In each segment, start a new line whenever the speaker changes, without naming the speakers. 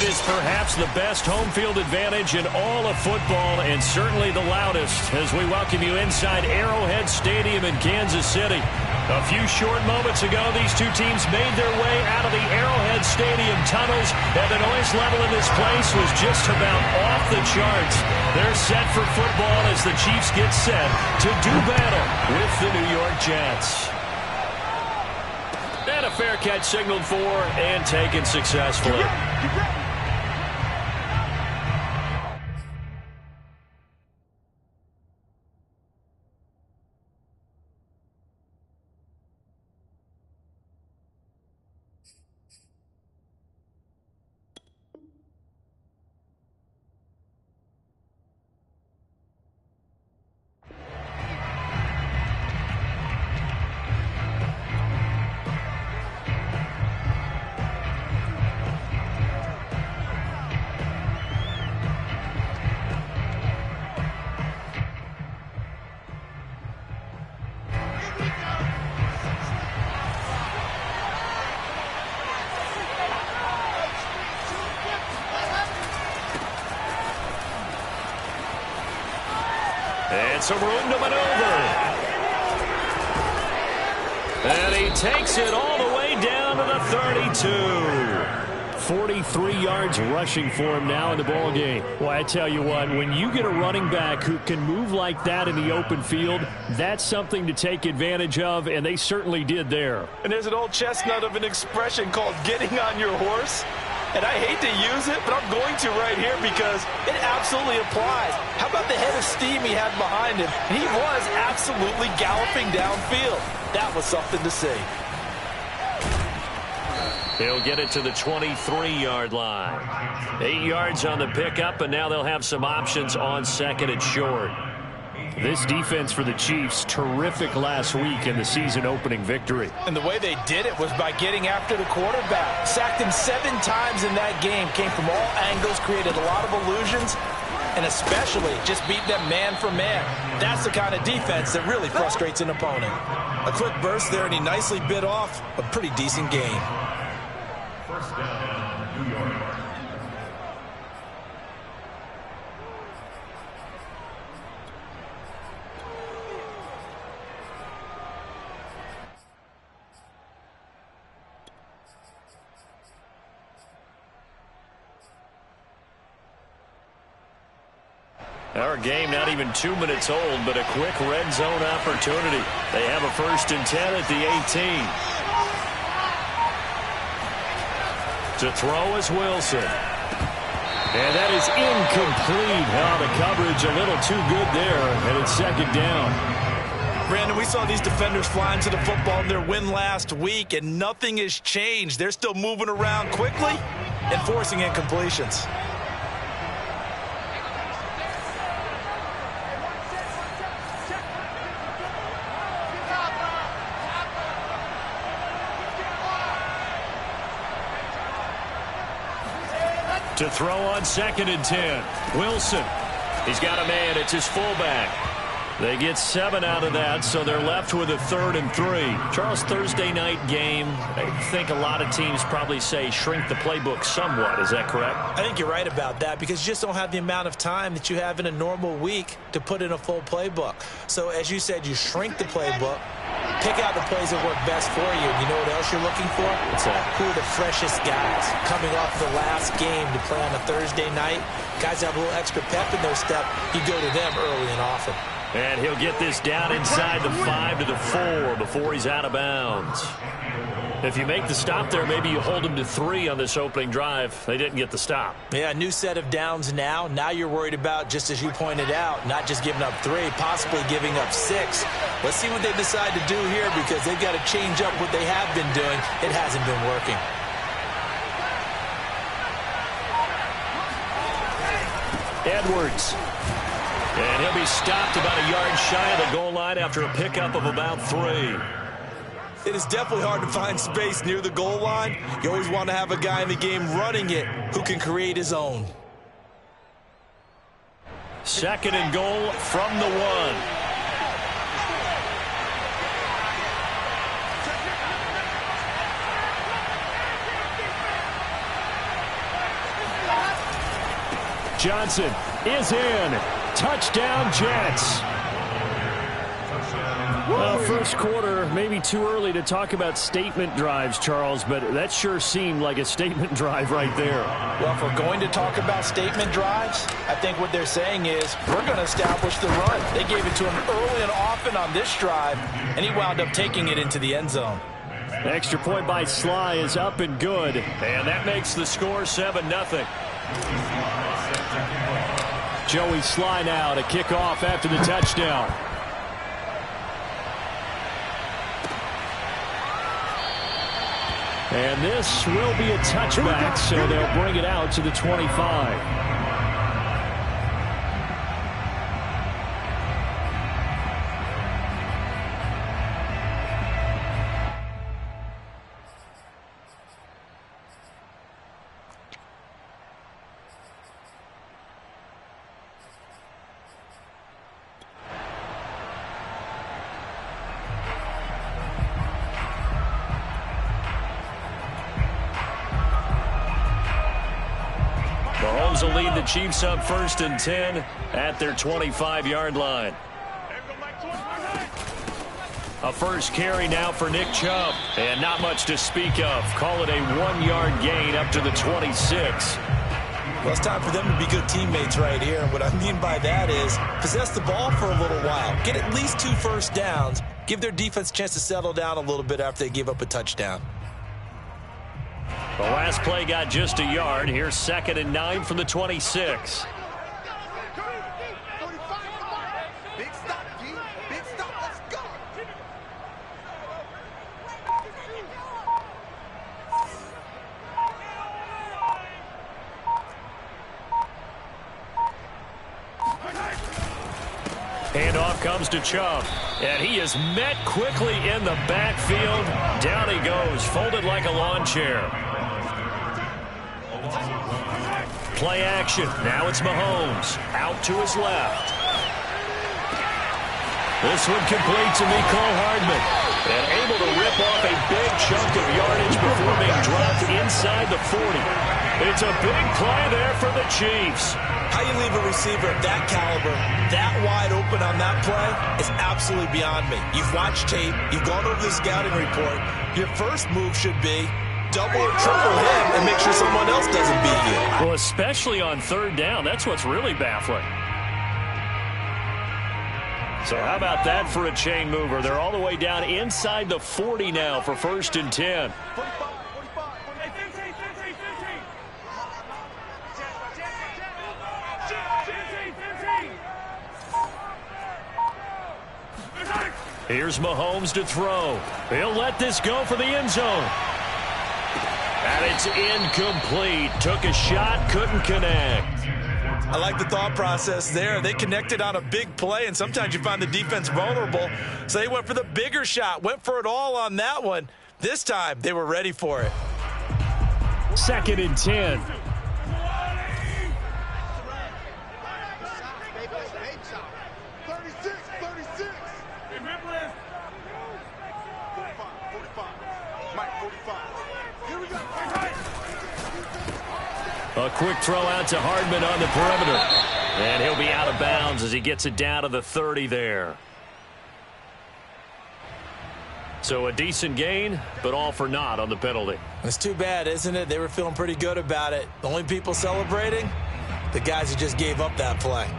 It is perhaps the best home field advantage in all of football, and certainly the loudest, as we welcome you inside Arrowhead Stadium in Kansas City. A few short moments ago, these two teams made their way out of the Arrowhead Stadium tunnels, and the noise level in this place was just about off the charts. They're set for football as the Chiefs get set to do battle with the New York Jets. And a fair catch signaled for and taken successfully. And some room to maneuver. And he takes it all the way down to the 32. 43 yards rushing for him now in the ball game. Well, I tell you what, when you get a running back who can move like that in the open field, that's something to take advantage of, and they certainly did there.
And there's an old chestnut of an expression called getting on your horse. And I hate to use it, but I'm going to right here because it absolutely applies. How about the head of steam he had behind him? He was absolutely galloping downfield. That was something to see.
He'll get it to the 23-yard line. 8 yards on the pickup, and now they'll have some options on second and short. This defense for the Chiefs, terrific last week in the season-opening victory.
And the way they did it was by getting after the quarterback. Sacked him 7 times in that game. Came from all angles, created a lot of illusions, and especially just beat them man for man. That's the kind of defense that really frustrates an opponent. A quick burst there, and he nicely bit off a pretty decent game.
First down, New York.
Our game not even 2 minutes old, but a quick red zone opportunity. They have a 1st and 10 at the 18. To throw is Wilson. And that is incomplete. Oh, the coverage a little too good there, and it's 2nd down.
Brandon, we saw these defenders flying to the football in their win last week, and nothing has changed. They're still moving around quickly and forcing incompletions.
To throw on 2nd and 10. Wilson. He's got a man. It's his fullback. They get 7 out of that, so they're left with a 3rd and 3. Charles, Thursday night game, I think a lot of teams probably say shrink the playbook somewhat. Is that correct?
I think you're right about that because you just don't have the amount of time that you have in a normal week to put in a full playbook. So as you said, you shrink the playbook, pick out the plays that work best for you. And you know what else you're looking for?
What's that?
Who are the freshest guys coming off the last game to play on a Thursday night? Guys have a little extra pep in their step. You go to them early and often.
And he'll get this down inside the 5 to the 4 before he's out of bounds. If you make the stop there, maybe you hold him to 3 on this opening drive. They didn't get the stop.
Yeah, new set of downs now. Now you're worried about, just as you pointed out, not just giving up 3, possibly giving up 6. Let's see what they decide to do here because they've got to change up what they have been doing. It hasn't been working.
Edwards. And he'll be stopped about a yard shy of the goal line after a pickup of about 3.
It is definitely hard to find space near the goal line. You always want to have a guy in the game running it who can create his own.
2nd and goal from the 1. Johnson is in. Touchdown, Jets. Well, first quarter, maybe too early to talk about statement drives, Charles, but that sure seemed like a statement drive right there.
Well, if we're going to talk about statement drives, I think what they're saying is we're going to establish the run. They gave it to him early and often on this drive, and he wound up taking it into the end zone.
Extra point by Sly is up and good, and that makes the score 7-0. Joey Sly now to kick off after the touchdown. And this will be a touchback, so they'll bring it out to the 25. Mahomes will lead the Chiefs up 1st and 10 at their 25-yard line. A first carry now for Nick Chubb, and not much to speak of. Call it a 1-yard gain up to the 26.
Well, it's time for them to be good teammates right here. And what I mean by that is possess the ball for a little while. Get at least 2 first downs. Give their defense a chance to settle down a little bit after they give up a touchdown.
The last play got just a yard. Here's 2nd and 9 from the 26. Handoff comes to Chubb, and he is met quickly in the backfield. Down he goes, folded like a lawn chair. Play action. Now it's Mahomes. Out to his left. This one complete to Mecole Hardman. And able to rip off a big chunk of yardage before being dropped inside the 40. It's a big play there for the Chiefs.
How you leave a receiver of that caliber, that wide open on that play is absolutely beyond me. You've watched tape. You've gone over the scouting report. Your first move should be double or triple him and make sure someone else doesn't beat you.
Well, especially on 3rd down. That's what's really baffling. So how about that for a chain mover? They're all the way down inside the 40 now for 1st and 10. Here's Mahomes to throw. He'll let this go for the end zone. And it's incomplete. Took a shot, couldn't connect.
I like the thought process there. They connected on a big play, and sometimes you find the defense vulnerable. So they went for the bigger shot, went for it all on that one. This time, they were ready for it.
2nd and 10. A quick throw out to Hardman on the perimeter. And he'll be out of bounds as he gets it down to the 30 there. So a decent gain, but all for naught on the penalty.
It's too bad, isn't it? They were feeling pretty good about it. The only people celebrating, the guys who just gave up that play.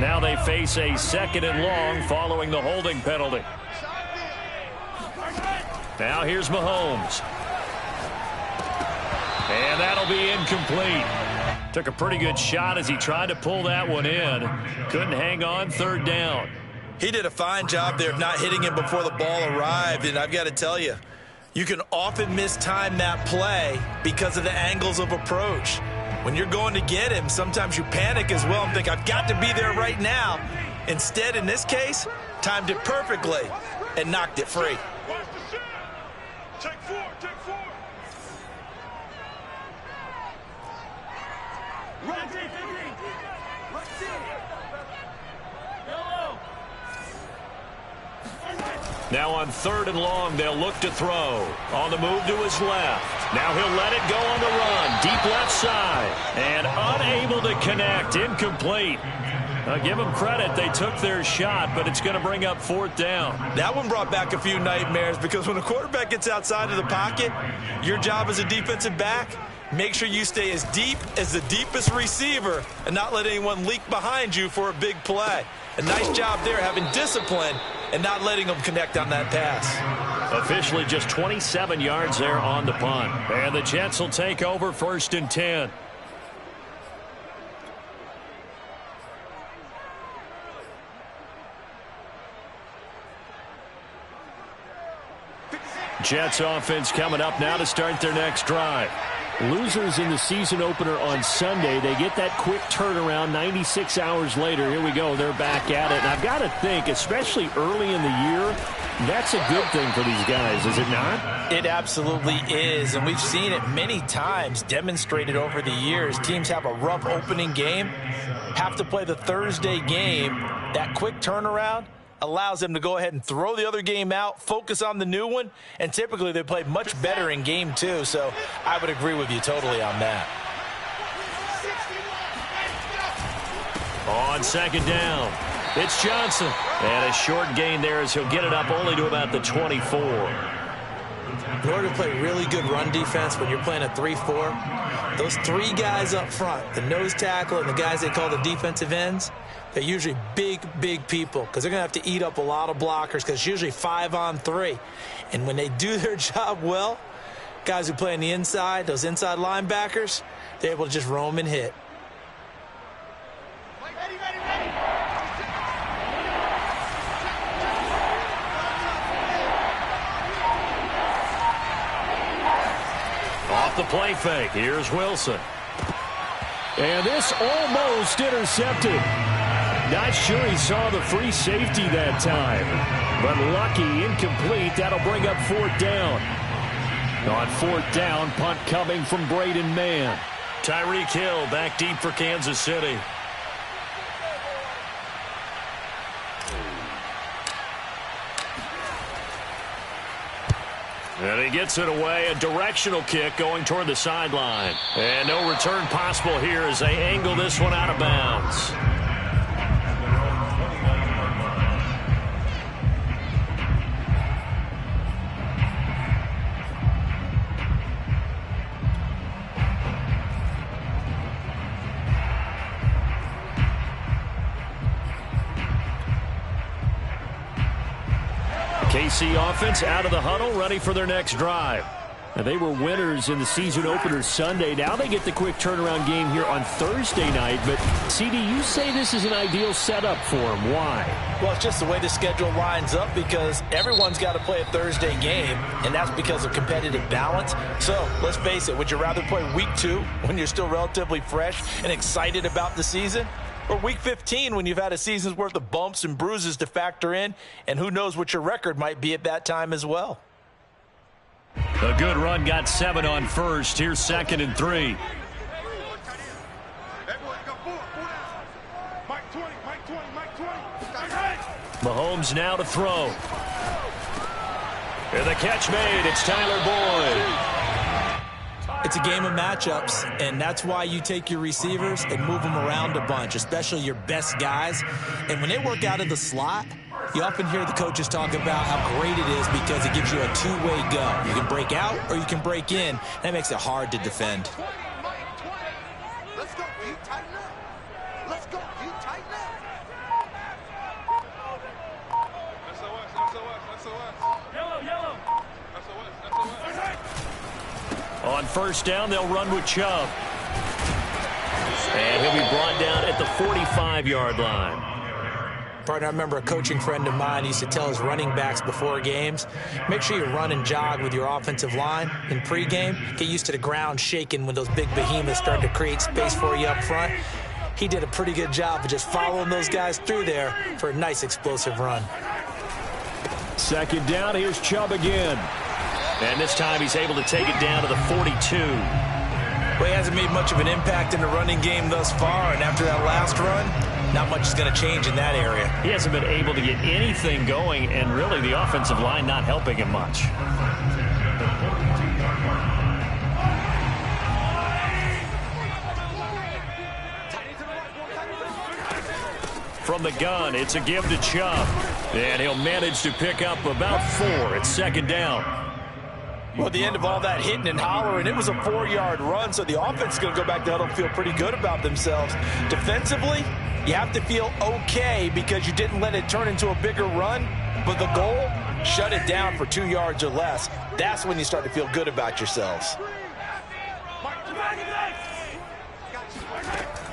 Now they face a 2nd and long following the holding penalty. Now here's Mahomes. And that'll be incomplete. Took a pretty good shot as he tried to pull that one in. Couldn't hang on 3rd down.
He did a fine job there of not hitting him before the ball arrived. And I've got to tell you, you can often mistime that play because of the angles of approach. When you're going to get him, sometimes you panic as well and think, I've got to be there right now. Instead, in this case, timed it perfectly and knocked it free.
Take 4, take 4.
Now on 3rd and long, they'll look to throw. On the move to his left. Now he'll let it go on the run. Deep left side. And unable to connect. Incomplete. Give them credit. They took their shot, but it's going to bring up 4th down.
That one brought back a few nightmares because when a quarterback gets outside of the pocket, your job as a defensive back, make sure you stay as deep as the deepest receiver and not let anyone leak behind you for a big play. A nice job there having discipline and not letting them connect on that pass.
Officially just 27 yards there on the punt. And the Jets will take over 1st and 10. Jets offense coming up now to start their next drive. Losers in the season opener on Sunday. They get that quick turnaround 96 hours later. Here we go. They're back at it. And I've got to think, especially early in the year, that's a good thing for these guys, is it not?
It absolutely is. And we've seen it many times demonstrated over the years. Teams have a rough opening game, have to play the Thursday game. That quick turnaround allows them to go ahead and throw the other game out, focus on the new one, and typically they play much better in game 2. So I would agree with you totally on that.
On 2nd down, it's Johnson. And a short gain there as he'll get it up only to about the 24.
In order to play really good run defense when you're playing a 3-4, those 3 guys up front, the nose tackle and the guys they call the defensive ends, they're usually big, big people because they're going to have to eat up a lot of blockers because it's usually 5-on-3. And when they do their job well, guys who play on the inside, those inside linebackers, they're able to just roam and hit.
Off the play fake, here's Wilson. And this almost intercepted. Not sure he saw the free safety that time. But lucky, incomplete. That'll bring up 4th down. On 4th down, punt coming from Braden Mann. Tyreek Hill back deep for Kansas City. And he gets it away. A directional kick going toward the sideline. And no return possible here as they angle this one out of bounds. KC offense out of the huddle, ready for their next drive. And they were winners in the season opener Sunday. Now they get the quick turnaround game here on Thursday night. But, CD, you say this is an ideal setup for them. Why?
Well, it's just the way the schedule lines up because everyone's got to play a Thursday game, and that's because of competitive balance. So, let's face it, would you rather play week 2 when you're still relatively fresh and excited about the season? Or week 15 when you've had a season's worth of bumps and bruises to factor in, and who knows what your record might be at that time as well.
A good run got 7 on 1st. Here's 2nd and 3. Mahomes now to throw. And the catch made. It's Tyler Boyd.
It's a game of matchups, and that's why you take your receivers and move them around a bunch, especially your best guys. And when they work out of the slot, you often hear the coaches talk about how great it is because it gives you a two-way go. You can break out or you can break in. That makes it hard to defend.
Let's go, you tighten up. Let's go, you tighten up.
Yellow.
On 1st down, they'll run with Chubb. And he'll be brought down at the 45-yard line.
Partner, I remember a coaching friend of mine used to tell his running backs before games, make sure you run and jog with your offensive line in pregame. Get used to the ground shaking when those big behemoths start to create space for you up front. He did a pretty good job of just following those guys through there for a nice explosive run.
2nd down, here's Chubb again. And this time he's able to take it down to the 42.
Well, he hasn't made much of an impact in the running game thus far, and after that last run, not much is going to change in that area.
He hasn't been able to get anything going, and really the offensive line not helping him much. From the gun, it's a give to Chubb. And he'll manage to pick up about 4. It's second down.
Well, at the end of all that hitting and hollering, it was a 4-yard run, so the offense is going to go back to huddle and feel pretty good about themselves. Defensively, you have to feel okay because you didn't let it turn into a bigger run, but the goal, shut it down for 2 yards or less. That's when you start to feel good about yourselves.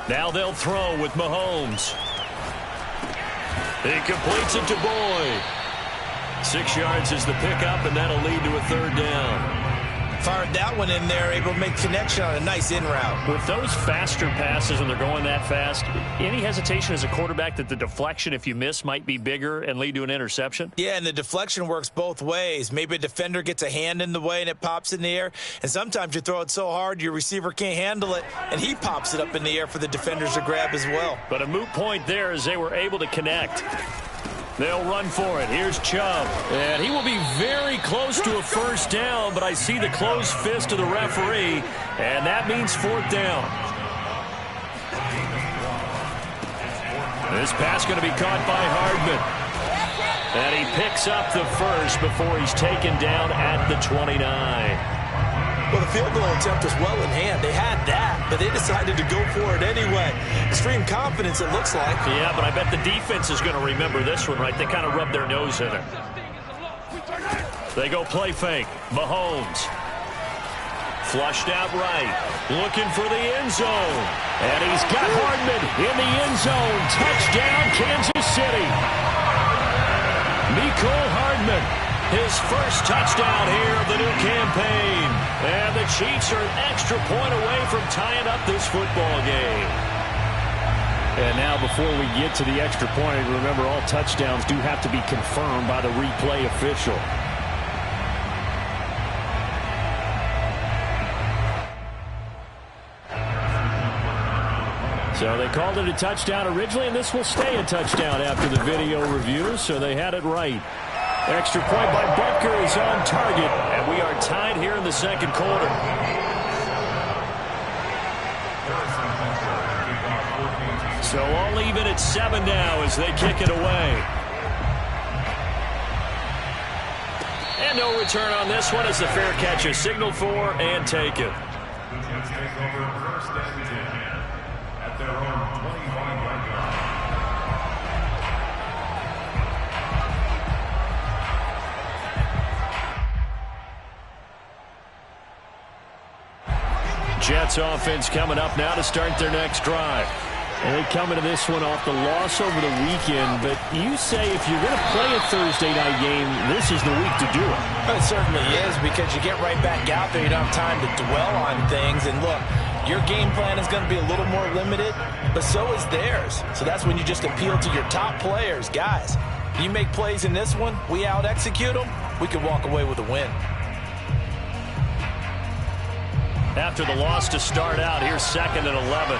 Now they'll throw with Mahomes. He completes it to Boyd. 6 yards is the pickup, and that'll lead to a third down.
Fired that one in there, able to make connection on a nice in route.
With those faster passes and they're going that fast, any hesitation as a quarterback that the deflection, if you miss, might be bigger and lead to an interception?
Yeah, and the deflection works both ways. Maybe a defender gets a hand in the way and it pops in the air, and sometimes you throw it so hard your receiver can't handle it, and he pops it up in the air for the defenders to grab as well.
But a moot point there as they were able to connect. They'll run for it. Here's Chubb. And he will be very close to a first down, but I see the closed fist of the referee, and that means fourth down. This pass going to be caught by Hardman. And he picks up the first before he's taken down at the 29.
Well, the field goal attempt was well in hand. They had that, but they decided to go for it anyway. Extreme confidence, it looks like.
Yeah, but I bet the defense is going to remember this one, right? They kind of rubbed their nose in it. They go play fake. Mahomes. Flushed out right. Looking for the end zone. And he's got Hardman in the end zone. Touchdown, Kansas City. Mecole Hardman. His first touchdown here of the new campaign. And the Chiefs are an extra point away from tying up this football game. And now before we get to the extra point, remember all touchdowns do have to be confirmed by the replay official. So they called it a touchdown originally, and this will stay a touchdown after the video review, so they had it right. Extra point by Butker is on target, and we are tied here in the second quarter. So all even at 7 now as they kick it away. And no return on this one as the fair catch is signaled for and taken.
At their own 25-yard line.
Jets offense coming up now to start their next drive. And they come into this one off the loss over the weekend, but you say if you're going to play a Thursday night game, this is the week to do it.
It certainly is, because you get right back out there. You don't have time to dwell on things. And look, your game plan is going to be a little more limited, but so is theirs. So that's when you just appeal to your top players. Guys, you make plays in this one, we out-execute them, we can walk away with a win.
After the loss to start out, here's 2nd and 11.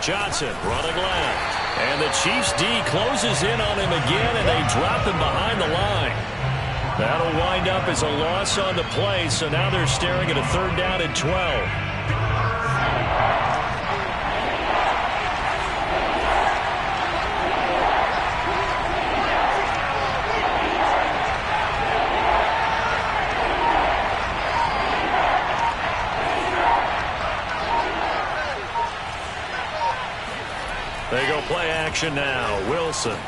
Johnson running left. And the Chiefs D closes in on him again, and they drop him behind the line. That'll wind up as a loss on the play, so now they're staring at a 3rd down and 12. They go play action now. Wilson.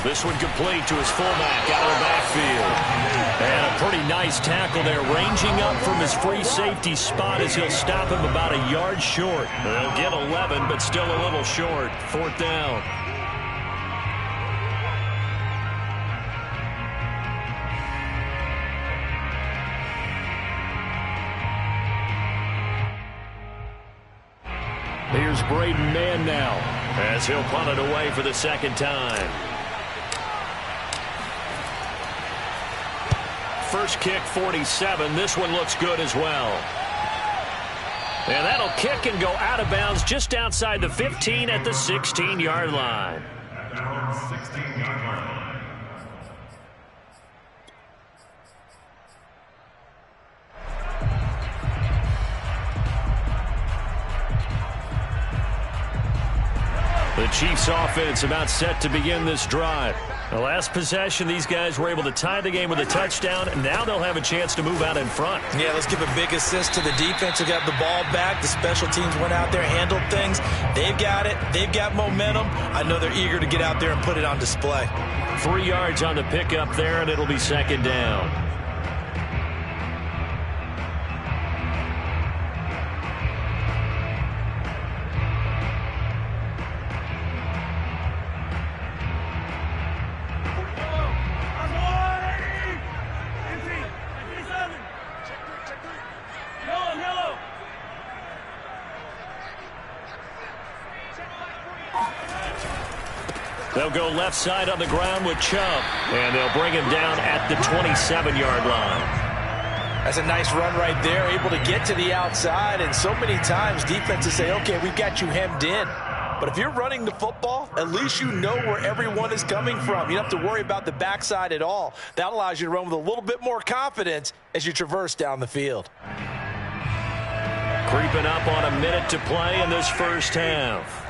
This one complete to his fullback out of the backfield. And a pretty nice tackle there, ranging up from his free safety spot as he'll stop him about a yard short. They'll get 11, but still a little short. 4th down. Here's Braden Mann now as he'll punt it away for the second time. First kick, 47. This one looks good as well. And that'll kick and go out of bounds just outside the 15 at the 16-yard line.
At their own 16-yard line.
The Chiefs offense about set to begin this drive. The last possession, these guys were able to tie the game with a touchdown, and now they'll have a chance to move out in front.
Yeah, let's give a big assist to the defense who got the ball back. The special teams went out there, handled things. They've got it. They've got momentum. I know they're eager to get out there and put it on display.
3 yards on the pickup there, and it'll be second down. They'll go left side on the ground with Chubb, and they'll bring him down at the 27-yard line.
That's a nice run right there, able to get to the outside, and so many times defenses say, okay, we've got you hemmed in. But if you're running the football, at least you know where everyone is coming from. You don't have to worry about the backside at all. That allows you to run with a little bit more confidence as you traverse down the field.
Creeping up on a minute to play in this first half.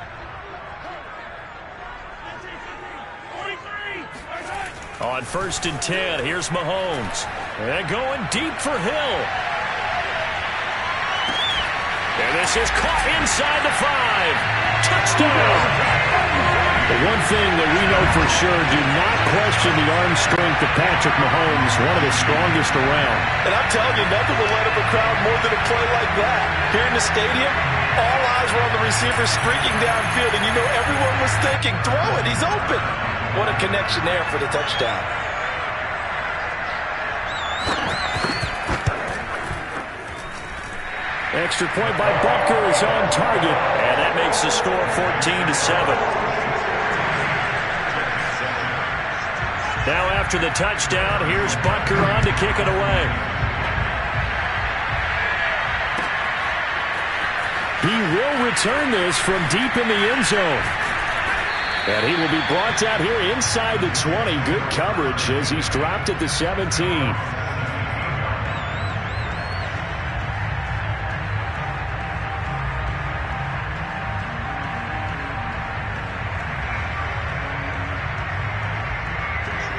On 1st and 10, here's Mahomes. And going deep for Hill. And this is caught inside the 5. Touchdown! The one thing that we know for sure, do not question the arm strength of Patrick Mahomes, one of the strongest around.
And I'm telling you, nothing will light up a crowd more than a play like that. Here in the stadium, all eyes were on the receiver streaking downfield, and you know everyone was thinking, throw it, he's open. What a connection there for the touchdown.
Extra point by Butker is on target, and that makes the score 14-7. Now after the touchdown, here's Butker on to kick it away. He will return this from deep in the end zone. And he will be brought down here inside the 20. Good coverage as he's dropped at the 17.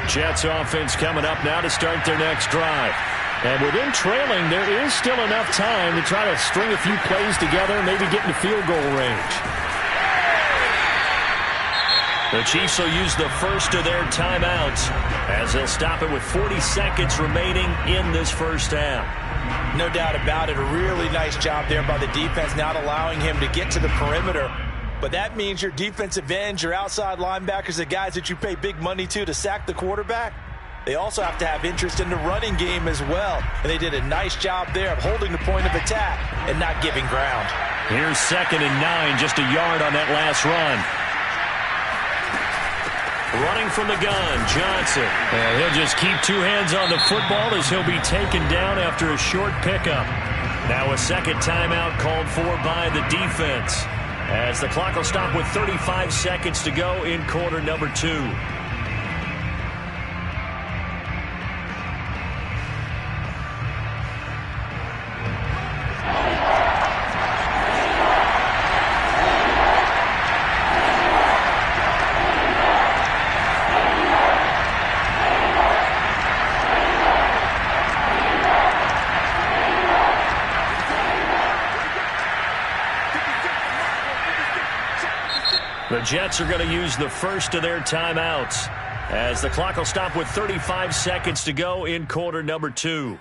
Jets offense coming up now to start their next drive. And within trailing, there is still enough time to try to string a few plays together, maybe get into field goal range. The Chiefs will use the first of their timeouts as they'll stop it with 40 seconds remaining in this first half.
No doubt about it. A really nice job there by the defense, not allowing him to get to the perimeter. But that means your defensive ends, your outside linebackers, the guys that you pay big money to sack the quarterback, they also have to have interest in the running game as well. And they did a nice job there of holding the point of attack and not giving ground.
Here's 2nd and 9, just a yard on that last run. Running from the gun, Johnson. And he'll just keep 2 hands on the football as he'll be taken down after a short pickup. Now a second timeout called for by the defense, as the clock will stop with 35 seconds to go in quarter number 2. The Jets are going to use the first of their timeouts as the clock will stop with 35 seconds to go in quarter number 2.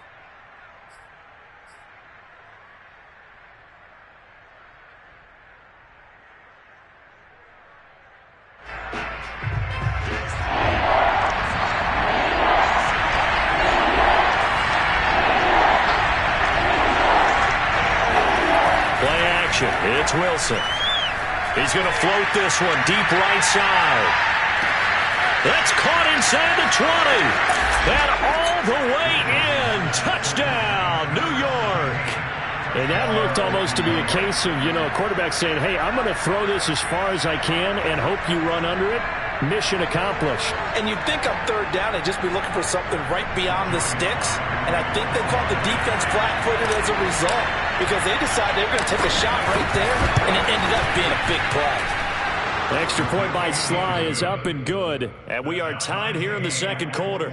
Play action. It's Wilson. He's going to float this one deep right side. That's caught inside the 20. That all the way in. Touchdown, New York. And that looked almost to be a case of, a quarterback saying, hey, I'm going to throw this as far as I can and hope you run under it. Mission accomplished.
And you'd think on third down they'd just be looking for something right beyond the sticks. And I think they caught the defense flat-footed as a result because they decided they were going to take a shot right there, and it ended up being a big play.
The extra point by Sly is up and good, and we are tied here in the second quarter.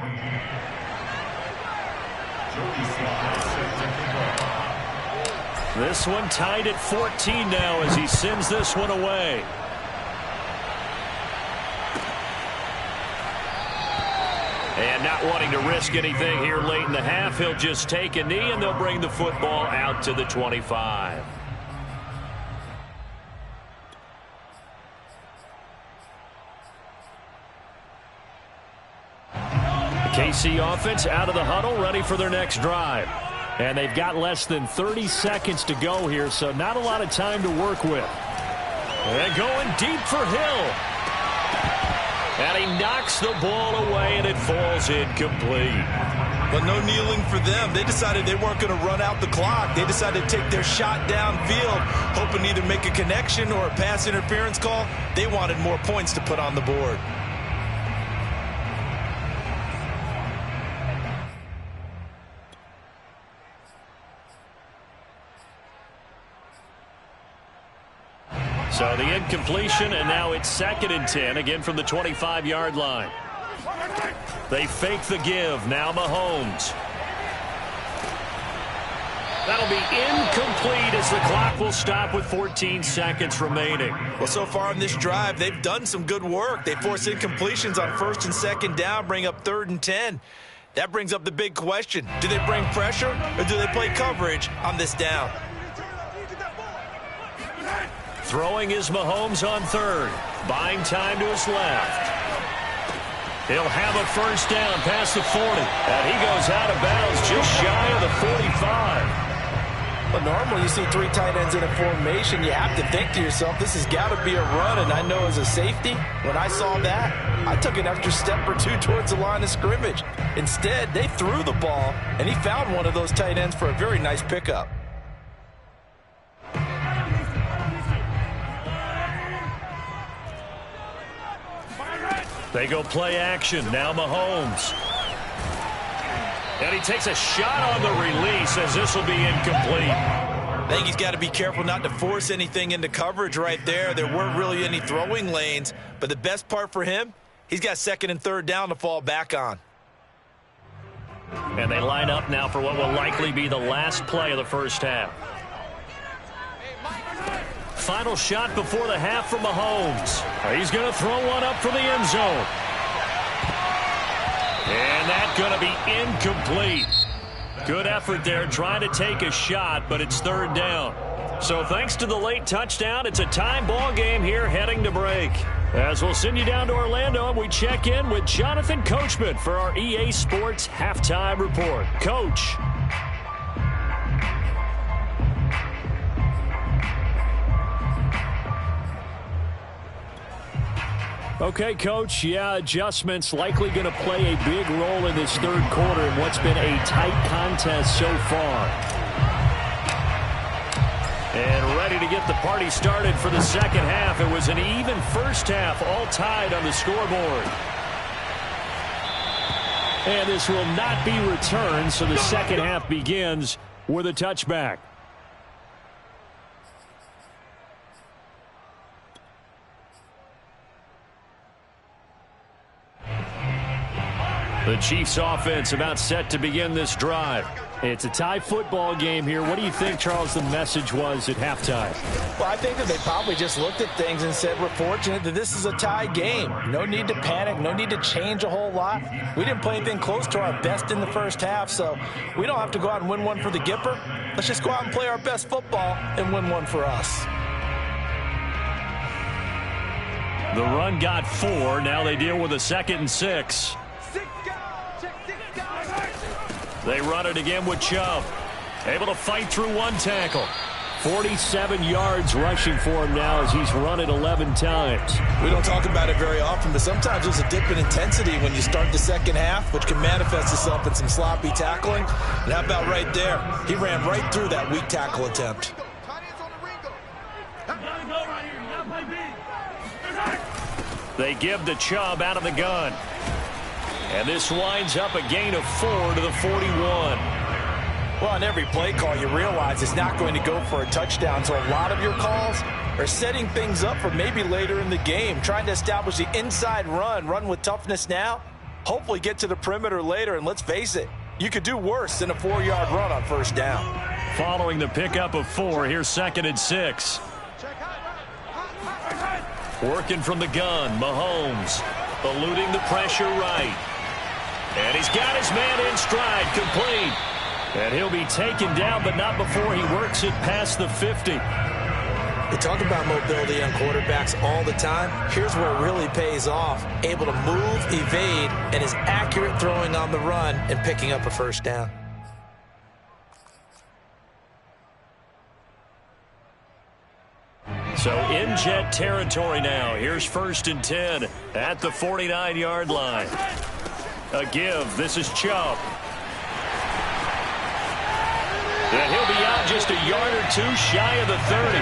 This one tied at 14 now as he sends this one away. And not wanting to risk anything here late in the half, he'll just take a knee, and they'll bring the football out to the 25. KC offense out of the huddle, ready for their next drive. And they've got less than 30 seconds to go here, so not a lot of time to work with. And going deep for Hill. And he knocks the ball away, and it falls incomplete.
But no kneeling for them. They decided they weren't going to run out the clock. They decided to take their shot downfield, hoping to either make a connection or a pass interference call. They wanted more points to put on the board.
So the incompletion, and now it's 2nd and 10, again from the 25-yard line. They fake the give. Now Mahomes. That'll be incomplete as the clock will stop with 14 seconds remaining.
Well, so far in this drive, they've done some good work. They force incompletions on 1st and 2nd down, bring up 3rd and 10. That brings up the big question. Do they bring pressure, or do they play coverage on this down?
Throwing is Mahomes on 3rd. Buying time to his left. He'll have a 1st down past the 40. And he goes out of bounds just shy of the 45.
But normally you see 3 tight ends in a formation, you have to think to yourself, this has got to be a run. And I know as a safety, when I saw that, I took an extra step or 2 towards the line of scrimmage. Instead, they threw the ball, and he found one of those tight ends for a very nice pickup.
They go play action. Now Mahomes. And he takes a shot on the release as this will be incomplete.
I think he's got to be careful not to force anything into coverage right there. There weren't really any throwing lanes. But the best part for him, he's got 2nd and 3rd down to fall back on.
And they line up now for what will likely be the last play of the first half. Final shot before the half from Mahomes. He's going to throw one up for the end zone. And that's going to be incomplete. Good effort there trying to take a shot, but it's 3rd down. So thanks to the late touchdown, it's a tie ball game here heading to break. As we'll send you down to Orlando, and we check in with Jonathan Coachman for our EA Sports Halftime Report. Coach. Okay, Coach, adjustments likely going to play a big role in this 3rd quarter in what's been a tight contest so far. And ready to get the party started for the 2nd half. It was an even first half, all tied on the scoreboard. And this will not be returned, so the 2nd half begins with a touchback. The Chiefs offense about set to begin this drive. It's a tie football game here. What do you think, Charles, the message was at halftime?
Well, I think that they probably just looked at things and said, we're fortunate that this is a tie game. No need to panic. No need to change a whole lot. We didn't play anything close to our best in the first half, so we don't have to go out and win one for the Gipper. Let's just go out and play our best football and win one for us.
The run got 4. Now they deal with a 2nd and 6. They run it again with Chubb. Able to fight through one tackle. 47 yards rushing for him now as he's run it 11 times.
We don't talk about it very often, but sometimes there's a dip in intensity when you start the second half, which can manifest itself in some sloppy tackling. And how about right there? He ran right through that weak tackle attempt.
They give the Chubb out of the gun. And this winds up a gain of 4 to the 41.
Well, on every play call, you realize it's not going to go for a touchdown. So a lot of your calls are setting things up for maybe later in the game, trying to establish the inside run with toughness now, hopefully get to the perimeter later. And let's face it, you could do worse than a 4-yard run on first down.
Following the pickup of 4, here's 2nd and 6. Working from the gun, Mahomes eluding the pressure right. And he's got his man in stride, complete. And he'll be taken down, but not before he works it past the 50.
They talk about mobility on quarterbacks all the time. Here's where it really pays off. Able to move, evade, and his accurate throwing on the run and picking up a first down.
So in Jet territory now. Here's 1st and 10 at the 49-yard line. A give. This is Chubb. And he'll be out just a yard or 2 shy of the 30.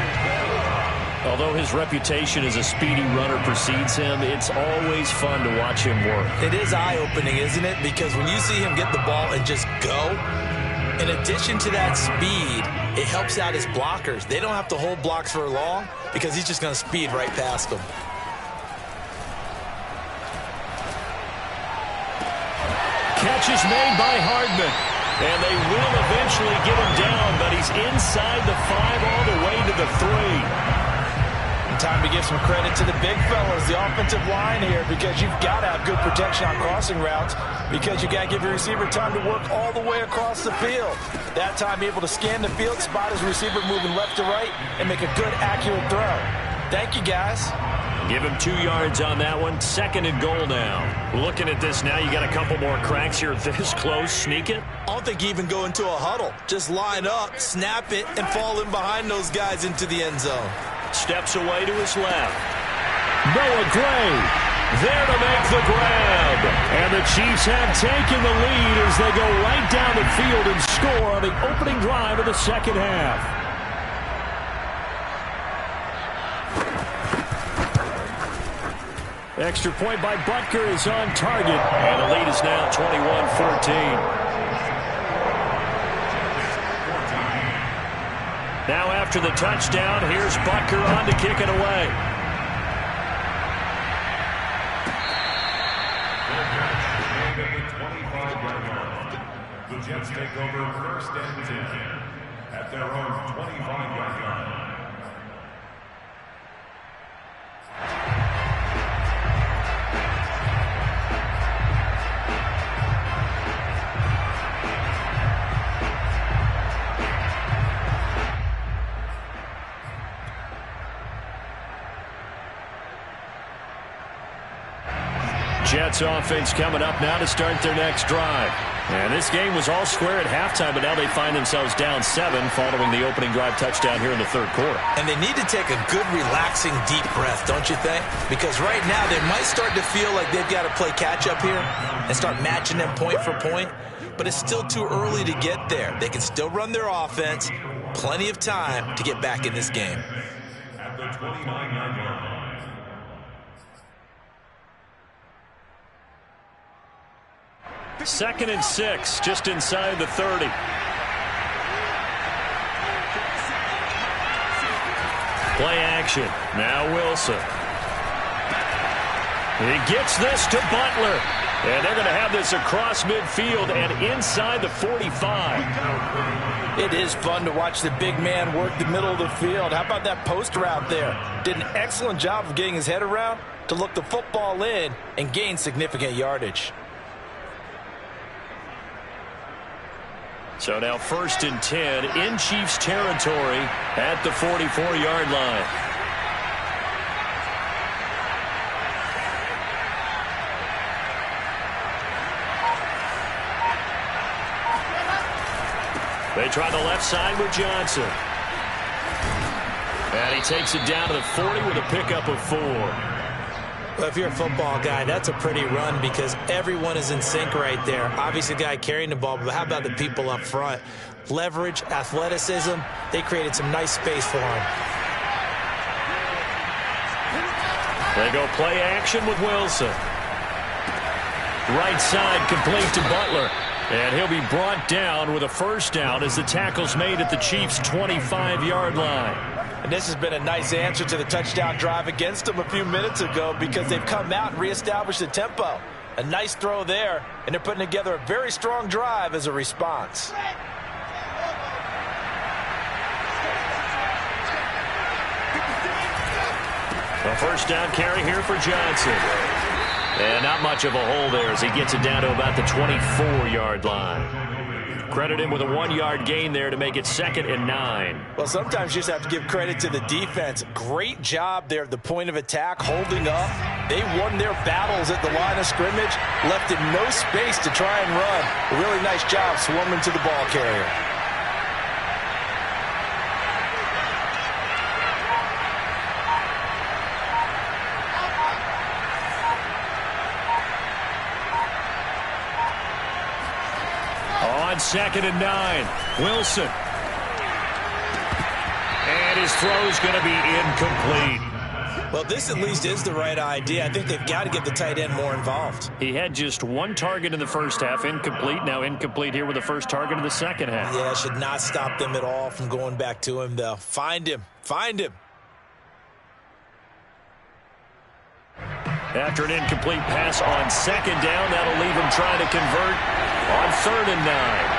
Although his reputation as a speedy runner precedes him, it's always fun to watch him work.
It is eye-opening, isn't it? Because when you see him get the ball and just go, in addition to that speed, it helps out his blockers. They don't have to hold blocks for long because he's just going to speed right past them.
Catch is made by Hardman. And they will eventually get him down, but he's inside the 5 all the way to the 3.
And time to give some credit to the big fellas, the offensive line here, because you've got to have good protection on crossing routes because you got to give your receiver time to work all the way across the field. That time able to scan the field, spot his receiver moving left to right, and make a good, accurate throw. Thank you, guys.
Give him 2 yards on that one. 2nd and goal now. Looking at this now, you got a couple more cracks here this close. Sneak it.
I don't think you even go into a huddle. Just line up, snap it, and fall in behind those guys into the end zone.
Steps away to his left. Noah Gray there to make the grab. And the Chiefs have taken the lead as they go right down the field and score on the opening drive of the second half. Extra point by Butker is on target. And the lead is now 21-14. Now after the touchdown, here's Butker on to kick it away.
The Jets take over 1st and 10 at their own 25-yard line.
Jets offense coming up now to start their next drive. And this game was all square at halftime, but now they find themselves down 7 following the opening drive touchdown here in the 3rd quarter.
And they need to take a good, relaxing, deep breath, don't you think? Because right now they might start to feel like they've got to play catch-up here and start matching them point for point. But it's still too early to get there. They can still run their offense. Plenty of time to get back in this game.
At the 29-yard line.
2nd and 6, just inside the 30. Play action. Now Wilson. He gets this to Butler. And they're going to have this across midfield and inside the 45.
It is fun to watch the big man work the middle of the field. How about that post route there? Did an excellent job of getting his head around to look the football in and gain significant yardage.
So now 1st and 10 in Chiefs territory at the 44-yard line. They try the left side with Johnson. And he takes it down to the 40 with a pickup of 4.
Well, if you're a football guy, that's a pretty run because everyone is in sync right there. Obviously, the guy carrying the ball, but how about the people up front? Leverage, athleticism, they created some nice space for him.
They go play action with Wilson. Right side complete to Butler. And he'll be brought down with a first down as the tackle's made at the Chiefs' 25-yard line.
And this has been a nice answer to the touchdown drive against them a few minutes ago because they've come out and reestablished the tempo. A nice throw there, and they're putting together a very strong drive as a response.
A first down carry here for Johnson. And not much of a hole there as he gets it down to about the 24-yard line. Credit him with a 1-yard gain there to make it 2nd and 9.
Well, sometimes you just have to give credit to the defense. Great job there at the point of attack, holding up. They won their battles at the line of scrimmage, left in no space to try and run. A really nice job swarming to the ball carrier.
On 2nd and 9, Wilson. And his throw's going to be incomplete.
Well, this at least is the right idea. I think they've got to get the tight end more involved.
He had just 1 target in the first half, incomplete. Now incomplete here with the first target of the second half.
Yeah, should not stop them at all from going back to him, though. Find him. Find him.
After an incomplete pass on 2nd down, that'll leave him trying to convert on 3rd and 9.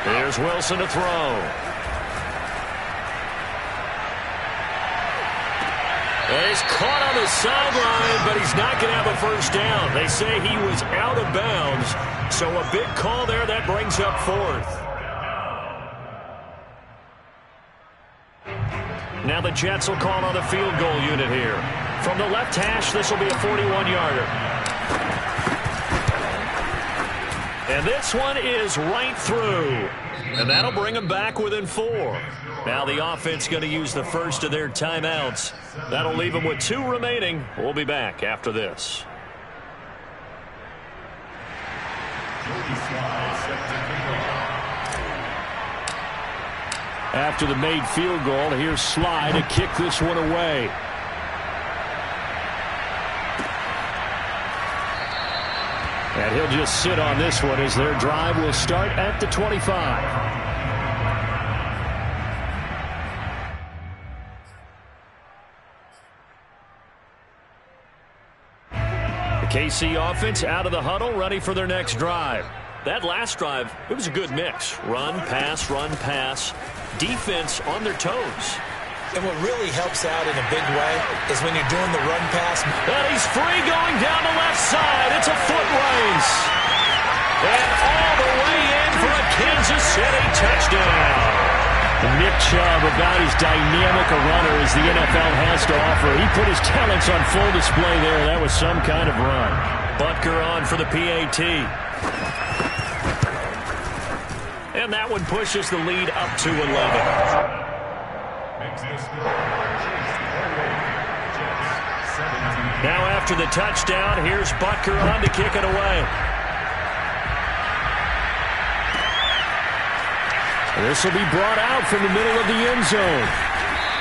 Here's Wilson to throw. And he's caught on the sideline, but he's not going to have a first down. They say he was out of bounds, so a big call there that brings up 4th. Now the Jets will call on the field goal unit here. From the left hash, this will be a 41-yarder. And this one is right through. And that'll bring them back within 4. Now the offense going to use the first of their timeouts. That'll leave them with 2 remaining. We'll be back after this. After the made field goal, here's Sly to kick this one away. And he'll just sit on this one as their drive will start at the 25. The KC offense out of the huddle, ready for their next drive. That last drive, it was a good mix. Run, pass, defense on their toes.
And what really helps out in a big way is when you're doing the run pass.
And he's free going down the left side. It's a foot race. And all the way in for a Kansas City touchdown. Nick Chubb, about as dynamic a runner as the NFL has to offer. He put his talents on full display there. That was some kind of run. Butker on for the PAT. And that one pushes the lead up to 11. Now after the touchdown, here's Butker on to kick it away. This will be brought out from the middle of the end zone.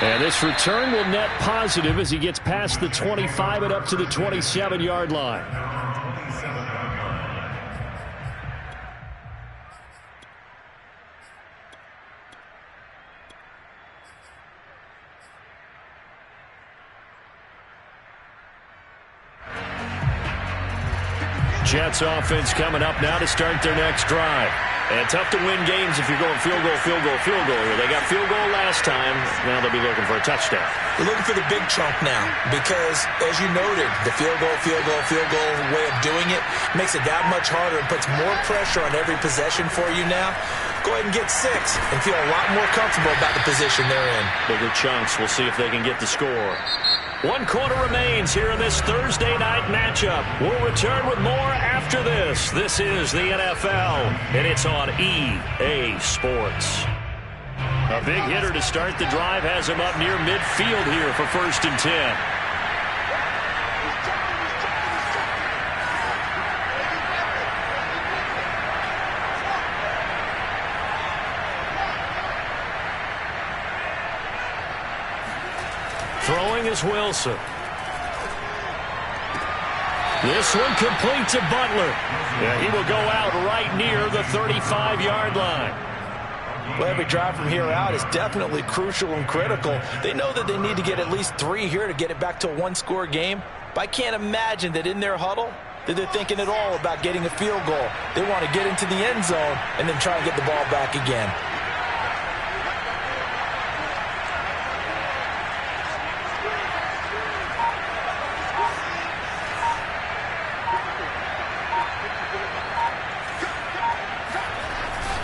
And this return will net positive as he gets past the 25 and up to the 27-yard line. Jets offense coming up now to start their next drive. And tough to win games if you're going field goal here. They got field goal last time. Now they'll be looking for a touchdown.
They're looking for the big chunk now because, as you noted, the field goal way of doing it makes it that much harder and puts more pressure on every possession for you now. Go ahead and get 6 and feel a lot more comfortable about the position they're in.
Bigger chunks. We'll see if they can get the score. 1 quarter remains here in this Thursday night matchup. We'll return with more after this. This is the NFL, and it's on EA Sports. A big hitter to start the drive has him up near midfield here for 1st and 10. Throwing is Wilson. This one complete to Butler. Yeah, he will go out right near the 35-yard line.
Well, every drive from here out is definitely crucial and critical. They know that they need to get at least 3 here to get it back to a 1-score game. But I can't imagine that in their huddle that they're thinking at all about getting a field goal. They want to get into the end zone and then try and get the ball back again.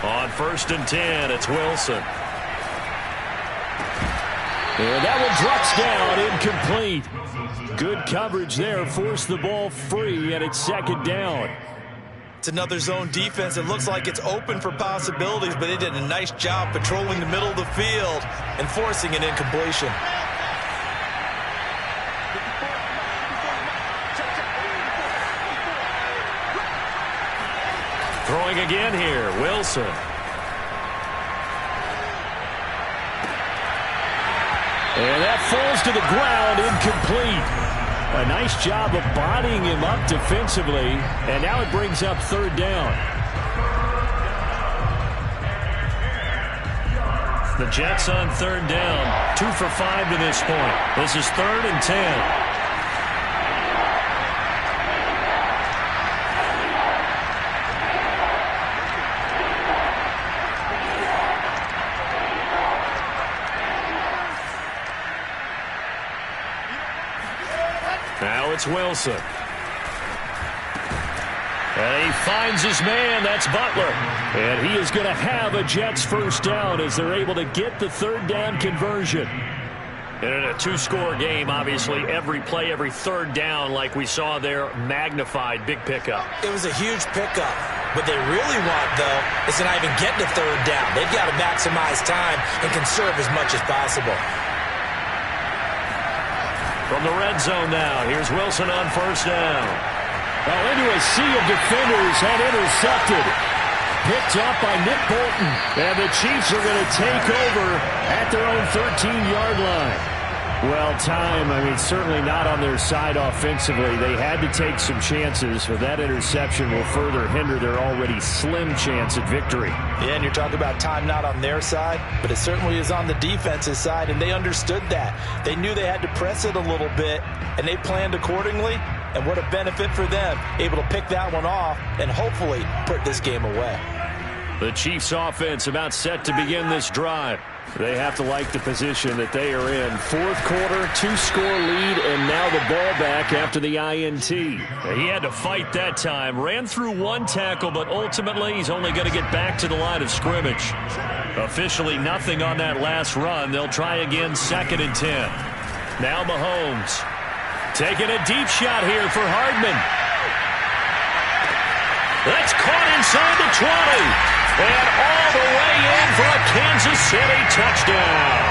On 1st and 10, it's Wilson. And that one drops down, incomplete. Good coverage there, forced the ball free, and it's 2nd down.
It's another zone defense. It looks like it's open for possibilities, but they did a nice job patrolling the middle of the field and forcing an incompletion.
Throwing again here, Wilson. And that falls to the ground, incomplete. A nice job of bodying him up defensively, and now it brings up 3rd down. The Jets on 3rd down, 2 for 5 to this point. This is 3rd and 10. Now it's Wilson. And he finds his man. That's Butler. And he is going to have a Jets 1st down as they're able to get the 3rd down conversion. And in a 2-score game, obviously, every play, every 3rd down, like we saw there, magnified. Big pickup.
It was a huge pickup. What they really want, though, is to not even get to 3rd down. They've got to maximize time and conserve as much as possible.
From the red zone now, here's Wilson on 1st down. Well, into a sea of defenders and intercepted. Picked up by Nick Bolton. And the Chiefs are going to take over at their own 13-yard line. Well, certainly not on their side offensively. They had to take some chances, but that interception will further hinder their already slim chance at victory.
Yeah, and you're talking about time not on their side, but it certainly is on the defense's side, and they understood that. They knew they had to press it a little bit, and they planned accordingly, and what a benefit for them, able to pick that one off and hopefully put this game away.
The Chiefs offense about set to begin this drive. They have to like the position that they are in. 4th quarter, 2-score lead, and now the ball back after the INT. He had to fight that time. Ran through 1 tackle, but ultimately he's only going to get back to the line of scrimmage. Officially nothing on that last run. They'll try again 2nd and 10. Now Mahomes. Taking a deep shot here for Hardman. That's caught inside the 20. And all the way in for a Kansas City touchdown.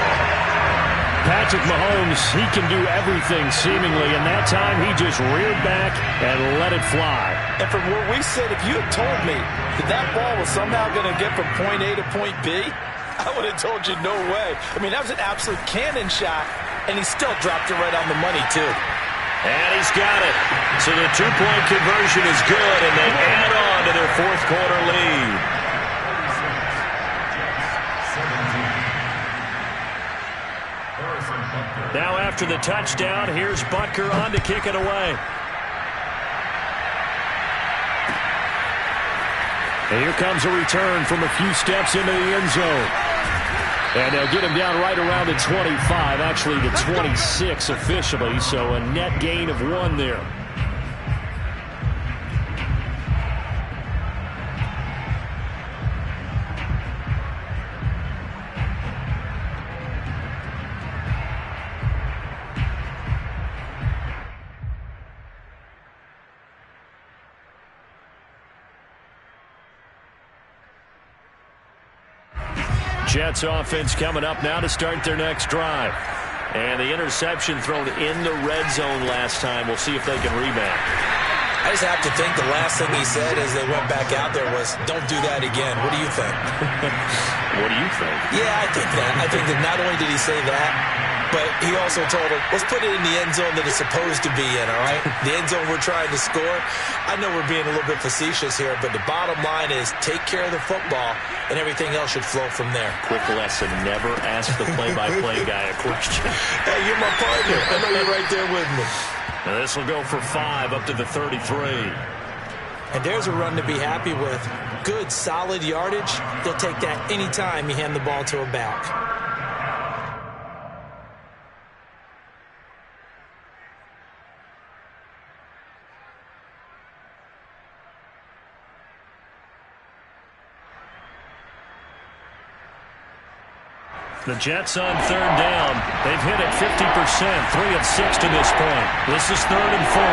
Patrick Mahomes, he can do everything seemingly, and that time he just reared back and let it fly.
And from where we sit, if you had told me that that ball was somehow going to get from point A to point B, I would have told you no way. I mean, that was an absolute cannon shot, and he still dropped it right on the money, too.
And he's got it. So the 2-point conversion is good, and they add on to their 4th quarter lead. Now after the touchdown, here's Butker on to kick it away. And here comes a return from a few steps into the end zone. And they'll get him down right around the 25, actually the 26 officially, so a net gain of 1 there. Jets offense coming up now to start their next drive. And the interception thrown in the red zone last time. We'll see if they can rebound.
I just have to think the last thing he said as they went back out there was, don't do that again. What do you think?
What do you think?
Yeah, I think that. I think that not only did he say that, but he also told him, let's put it in the end zone that it's supposed to be in, all right? The end zone we're trying to score. I know we're being a little bit facetious here, but the bottom line is take care of the football, and everything else should flow from there.
Quick lesson, never ask the play-by-play guy a question.
Hey, you're my partner. I know you're right there with me.
Now this will go for 5 up to the 33.
And there's a run to be happy with. Good, solid yardage. They'll take that anytime you hand the ball to a back.
The Jets on third down. They've hit it 50%, 3 of 6 to this point. This is 3rd and 4.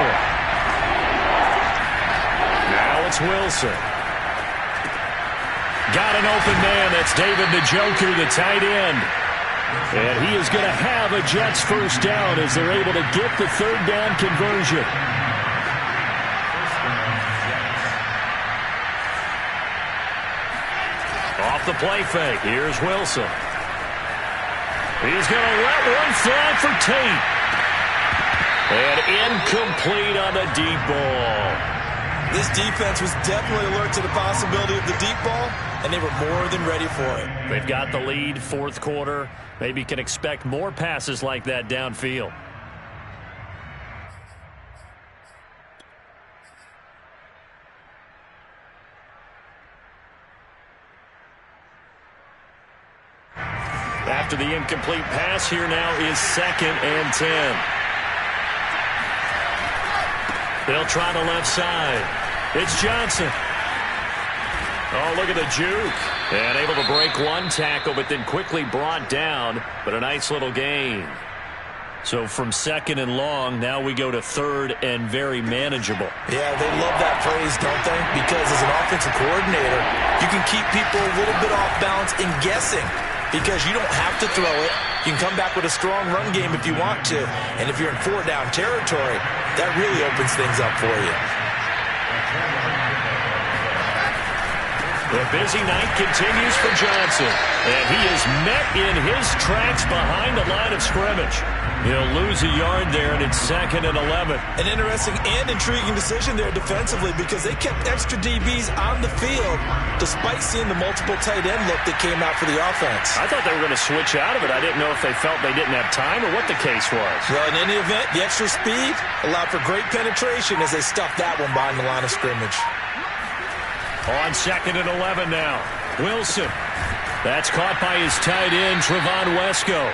Now it's Wilson. Got an open man. That's David Njoku, the tight end. And he is going to have a Jets first down as they're able to get the third down conversion. Off the play fake. Here's Wilson. He's going to let one fly for Tate. And incomplete on the deep ball.
This defense was definitely alert to the possibility of the deep ball, and they were more than ready for it.
They've got the lead, 4th quarter. Maybe can expect more passes like that downfield. After the incomplete pass, here now is 2nd and 10. They'll try the left side. It's Johnson. Oh, look at the juke. And able to break one tackle, but then quickly brought down. But a nice little gain. So from 2nd and long, now we go to 3rd and very manageable.
Yeah, they love that phrase, don't they? Because as an offensive coordinator, you can keep people a little bit off balance and guessing. Because you don't have to throw it. You can come back with a strong run game if you want to. And if you're in 4-down territory, that really opens things up for you.
The busy night continues for Johnson. And he is met in his tracks behind the line of scrimmage. He'll lose a yard there, and it's 2nd and 11.
An interesting and intriguing decision there defensively because they kept extra DBs on the field despite seeing the multiple tight end look that came out for the offense.
I thought they were going to switch out of it. I didn't know if they felt they didn't have time or what the case was.
Well, in any event, the extra speed allowed for great penetration as they stuffed that one behind the line of scrimmage.
On 2nd and 11 now. Wilson. That's caught by his tight end, Trevon Wesco.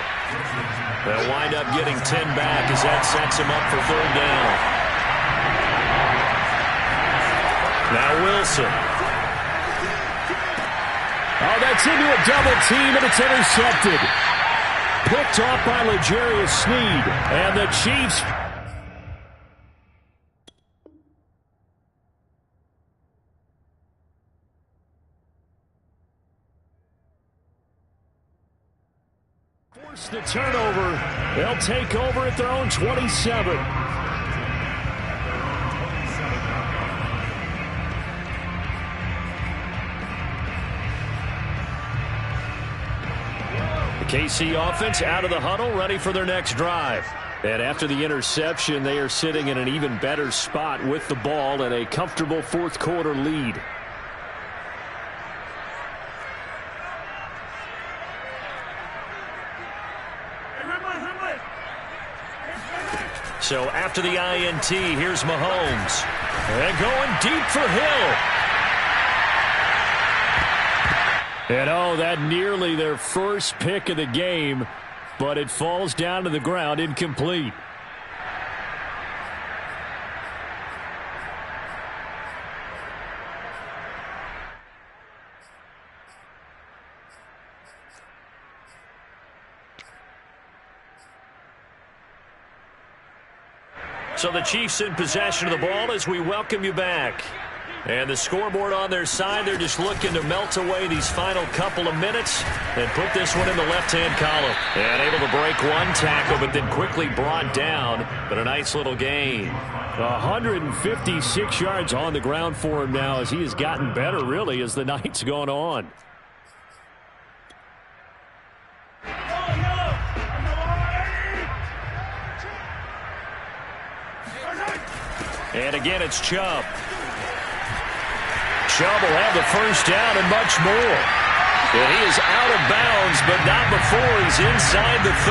They'll wind up getting 10 back as that sets him up for 3rd down. Now Wilson. Oh, that's into a double team, and it's intercepted. Picked off by L'Jarius Sneed. And the Chiefs... force the turnover. They'll take over at their own 27. The KC offense out of the huddle, ready for their next drive. And after the interception, they are sitting in an even better spot with the ball and a comfortable 4th quarter lead. So after the INT, here's Mahomes. And going deep for Hill. And oh, that nearly their first pick of the game, but it falls down to the ground incomplete. So the Chiefs in possession of the ball as we welcome you back. And the scoreboard on their side, they're just looking to melt away these final couple of minutes and put this one in the left-hand column. And able to break one tackle, but then quickly brought down. But a nice little gain. 156 yards on the ground for him now as he has gotten better, really, as the night's gone on. And again, it's Chubb. Chubb will have the first down and much more. And he is out of bounds, but not before he's inside the 30.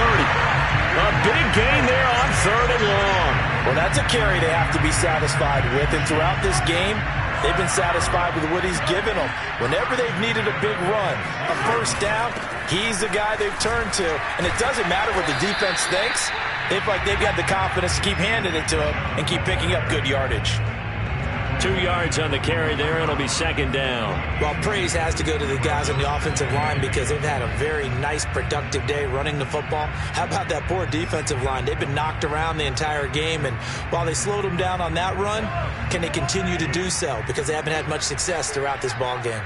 A big gain there on 3rd and long.
Well, that's a carry they have to be satisfied with. And throughout this game, they've been satisfied with what he's given them. Whenever they've needed a big run, a first down, he's the guy they've turned to. And it doesn't matter what the defense thinks. They feel like they've got the confidence to keep handing it to him and keep picking up good yardage.
2 yards on the carry there. It'll be 2nd down.
Well, praise has to go to the guys on the offensive line because they've had a very nice, productive day running the football. How about that poor defensive line? They've been knocked around the entire game, and while they slowed them down on that run, can they continue to do so? Because they haven't had much success throughout this ball game.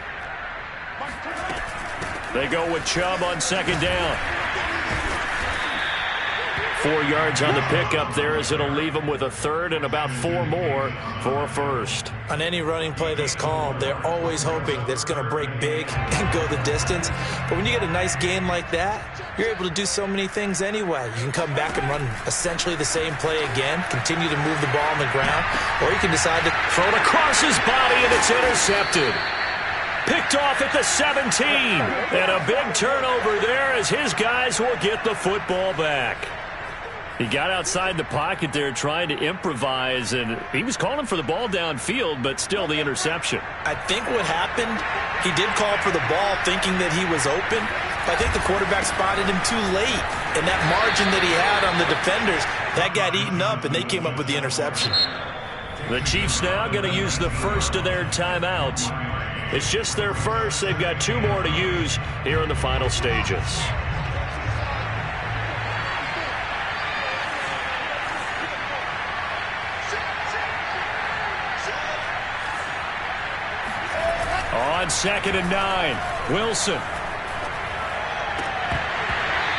They go with Chubb on 2nd down. 4 yards on the pickup there as it'll leave them with a 3rd and about 4 more for a first.
On any running play that's called, they're always hoping that it's going to break big and go the distance. But when you get a nice gain like that, you're able to do so many things anyway. You can come back and run essentially the same play again, continue to move the ball on the ground, or you can decide to
throw it across his body and it's intercepted. Picked off at the 17. And a big turnover there as his guys will get the football back. He got outside the pocket there trying to improvise, and he was calling for the ball downfield, but still the interception.
I think what happened, he did call for the ball thinking that he was open, but I think the quarterback spotted him too late, and that margin that he had on the defenders, that got eaten up, and they came up with the interception.
The Chiefs now going to use the first of their timeouts. It's just their first. They've got 2 more to use here in the final stages. On 2nd and 9, Wilson.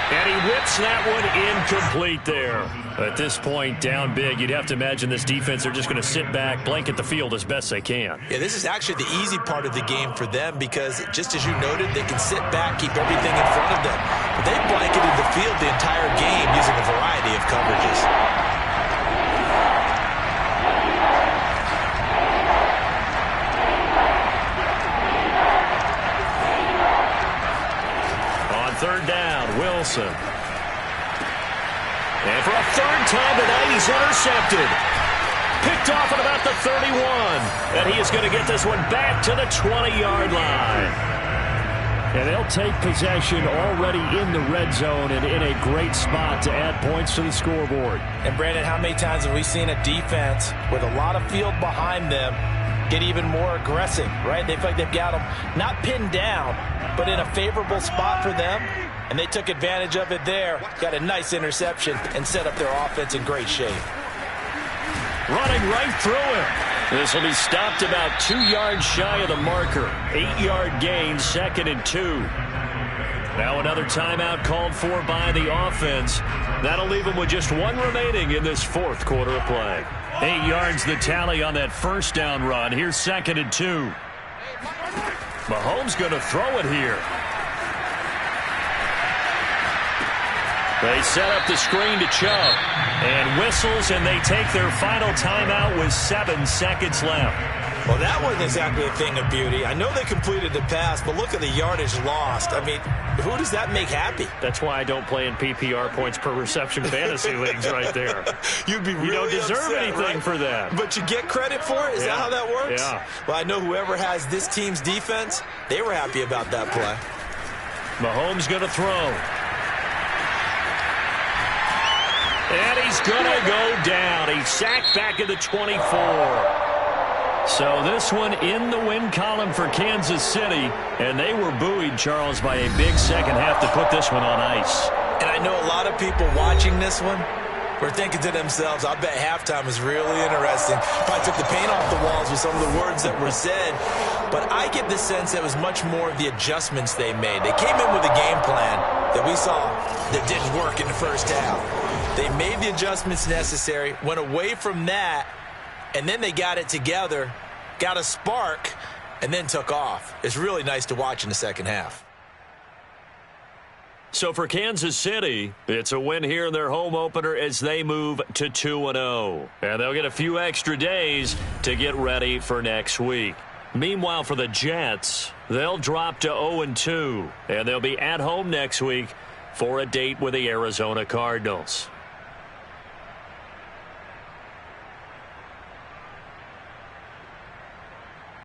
And he whips that one incomplete there. At this point, down big, you'd have to imagine this defense are just going to sit back, blanket the field as best they can.
Yeah, this is actually the easy part of the game for them because, just as you noted, they can sit back, keep everything in front of them. But they've blanketed the field the entire game using a variety of coverages.
On 3rd down, Wilson. And for a 3rd time tonight, he's intercepted. Picked off at about the 31. And he is going to get this one back to the 20-yard line. And they'll take possession already in the red zone and in a great spot to add points to the scoreboard.
And, Brandon, how many times have we seen a defense with a lot of field behind them get even more aggressive, right? They feel like they've got them not pinned down, but in a favorable spot for them. And they took advantage of it there. Got a nice interception and set up their offense in great shape.
Running right through him. This will be stopped about 2 yards shy of the marker. 8-yard gain, 2nd and 2. Now another timeout called for by the offense. That'll leave them with just 1 remaining in this 4th quarter of play. 8 yards the tally on that first down run. Here's 2nd and 2. Mahomes going to throw it here. They set up the screen to Chubb. And whistles, and they take their final timeout with 7 seconds left.
Well, that wasn't exactly a thing of beauty. I know they completed the pass, but look at the yardage lost. I mean, who does that make happy?
That's why I don't play in PPR points per reception fantasy leagues right there.
You'd be really
You don't deserve
upset,
anything
right?
for that.
But you get credit for it? Is that how that works?
Yeah.
Well, I know whoever has this team's defense, they were happy about that play.
Mahomes going to throw. And he's going to go down. He's sacked back at the 24. So this one in the win column for Kansas City. And they were buoyed, Charles, by a big second half to put this one on ice.
And I know a lot of people watching this one, were thinking to themselves, I bet halftime is really interesting. Probably took the paint off the walls with some of the words that were said. But I get the sense that it was much more of the adjustments they made. They came in with a game plan that we saw that didn't work in the first half. They made the adjustments necessary, went away from that, and then they got it together, got a spark, and then took off. It's really nice to watch in the second half.
So for Kansas City, it's a win here in their home opener as they move to 2-0. And they'll get a few extra days to get ready for next week. Meanwhile, for the Jets, they'll drop to 0-2. And they'll be at home next week for a date with the Arizona Cardinals.